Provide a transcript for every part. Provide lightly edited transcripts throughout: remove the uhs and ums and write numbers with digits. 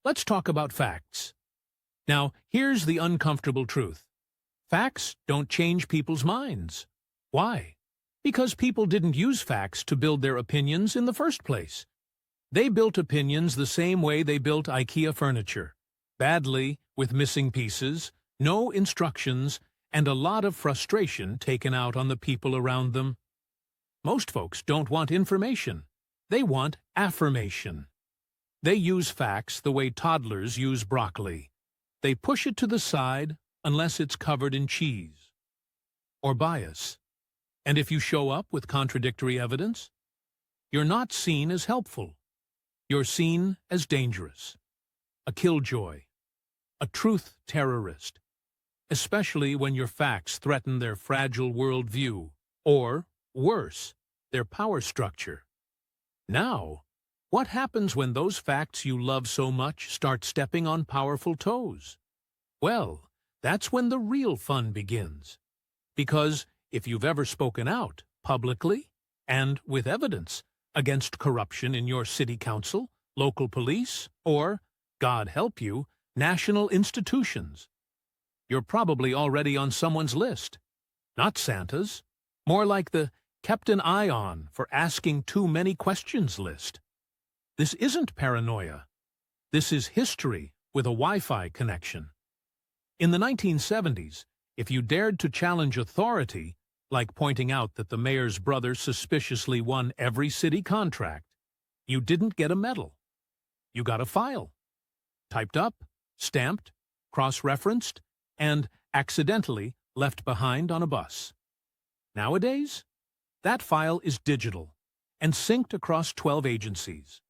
Let's talk about facts. Now, here's the uncomfortable truth. Facts don't change people's minds. Why? Because people didn't use facts to build their opinions in the first place. They built opinions the same way they built IKEA furniture. Badly, with missing pieces, no instructions, and a lot of frustration taken out on the people around them. Most folks don't want information. They want affirmation. They use facts the way toddlers use broccoli. They push it to the side unless it's covered in cheese. Or bias. And if you show up with contradictory evidence, you're not seen as helpful. You're seen as dangerous, a killjoy, a truth terrorist, especially when your facts threaten their fragile worldview, or, worse, their power structure. Now, what happens when those facts you love so much start stepping on powerful toes? Well, that's when the real fun begins. Because if you've ever spoken out, publicly, and with evidence, against corruption in your city council, local police, or, God help you, national institutions, you're probably already on someone's list. Not Santa's, more like the kept an eye on for asking too many questions list. This isn't paranoia. This is history with a Wi-Fi connection. In the 1970s, if you dared to challenge authority, like pointing out that the mayor's brother suspiciously won every city contract, you didn't get a medal. You got a file. Typed up, stamped, cross-referenced, and accidentally left behind on a bus. Nowadays, that file is digital and synced across 12 agencies,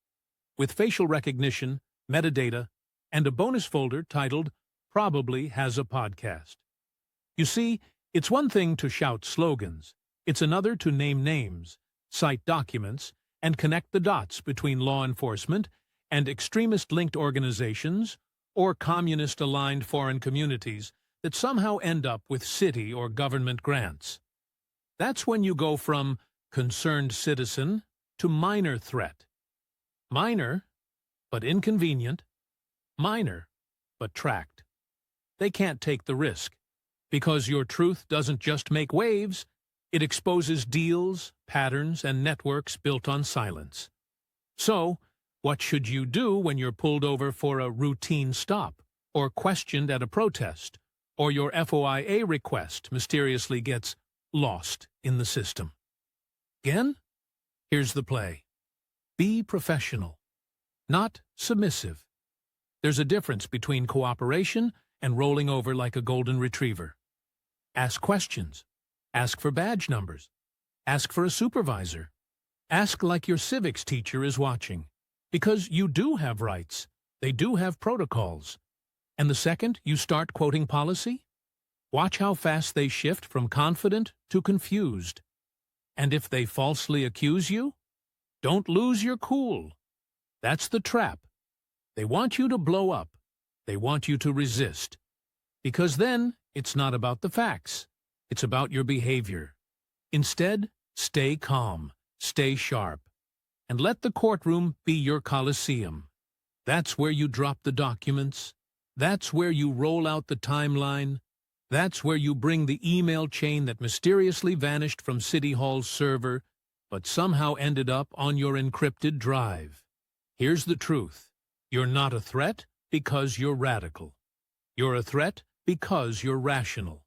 with facial recognition, metadata, and a bonus folder titled Probably Has a Podcast. You see, it's one thing to shout slogans. It's another to name names, cite documents, and connect the dots between law enforcement and extremist-linked organizations or communist-aligned foreign communities that somehow end up with city or government grants. That's when you go from concerned citizen to minor threat. Minor, but inconvenient. Minor, but tracked. They can't take the risk, because your truth doesn't just make waves, it exposes deals, patterns, and networks built on silence. So, what should you do when you're pulled over for a routine stop, or questioned at a protest, or your FOIA request mysteriously gets lost in the system? Again, here's the play. Be professional, not submissive. There's a difference between cooperation and rolling over like a golden retriever. Ask questions. Ask for badge numbers. Ask for a supervisor. Ask like your civics teacher is watching. Because you do have rights. They do have protocols. And the second you start quoting policy, watch how fast they shift from confident to confused. And if they falsely accuse you, don't lose your cool. That's the trap. They want you to blow up. They want you to resist. Because then it's not about the facts. It's about your behavior. Instead, stay calm, stay sharp, and let the courtroom be your coliseum. That's where you drop the documents. That's where you roll out the timeline. That's where you bring the email chain that mysteriously vanished from City Hall's server, but somehow ended up on your encrypted drive. Here's the truth. You're not a threat because you're radical. You're a threat because you're rational.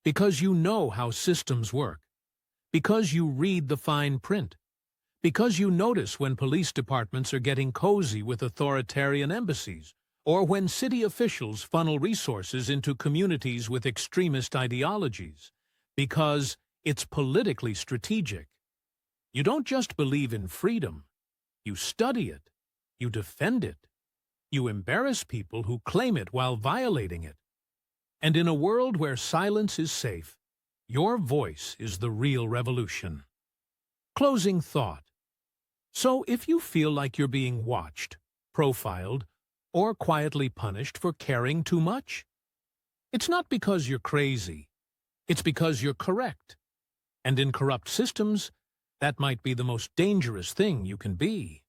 Because you know how systems work. Because you read the fine print. Because you notice when police departments are getting cozy with authoritarian embassies, or when city officials funnel resources into communities with extremist ideologies. Because it's politically strategic. You don't just believe in freedom. You study it. You defend it. You embarrass people who claim it while violating it. And in a world where silence is safe, your voice is the real revolution. Closing thought. So if you feel like you're being watched, profiled, or quietly punished for caring too much, it's not because you're crazy. It's because you're correct. And in corrupt systems, that might be the most dangerous thing you can be.